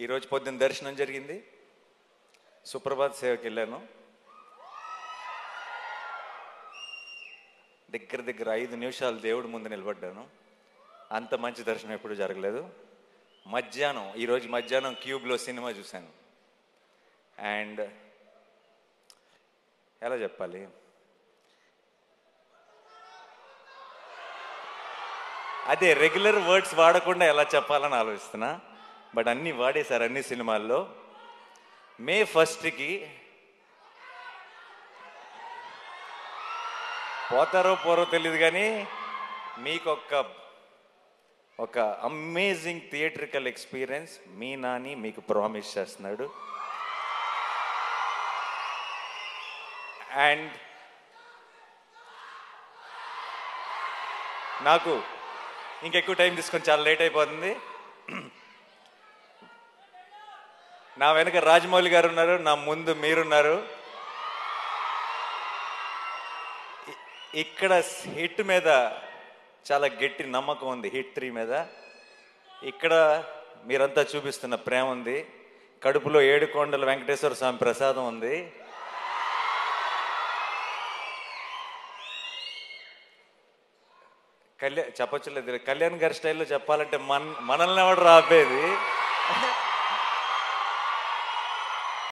ఈరోజు పొద్దున్న దర్శనం జరిగింది, సుప్రభాత్ సేవకి వెళ్ళాను. దగ్గర 5 నిమిషాలు దేవుడి ముందు నిలబడ్డాను. అంత మంచి దర్శనం ఎప్పుడు జరగలేదు. ఈరోజు మధ్యాహ్నం క్యూబ్లో సినిమా చూశాను. అండ్ ఎలా చెప్పాలి, అదే రెగ్యులర్ వర్డ్స్ వాడకుండా ఎలా చెప్పాలని ఆలోచిస్తున్నా. బట్ అన్నీ వాడేశారు అన్ని సినిమాల్లో. మే 1కి పోతారో పోరో తెలియదు కానీ మీకు ఒక అమేజింగ్ థియేట్రికల్ ఎక్స్పీరియన్స్ మీ నాని మీకు ప్రామిస్ చేస్తున్నాడు. అండ్ నాకు ఇంకెక్కువ టైం తీసుకొని చాలా లేట్ అయిపోతుంది. నా వెనక రాజమౌళి గారు ఉన్నారు, నా ముందు మీరున్నారు. ఇక్కడ హిట్ మీద చాలా గట్టి నమ్మకం ఉంది, హిట్ 3 మీద. ఇక్కడ మీరంతా చూపిస్తున్న ప్రేమ ఉంది. కడుపులో 7 కొండల వెంకటేశ్వర స్వామి ప్రసాదం ఉంది. చెప్పొచ్చులేదు, కళ్యాణ్ గారి స్టైల్లో చెప్పాలంటే మనల్ని ఎవడు రాపేది.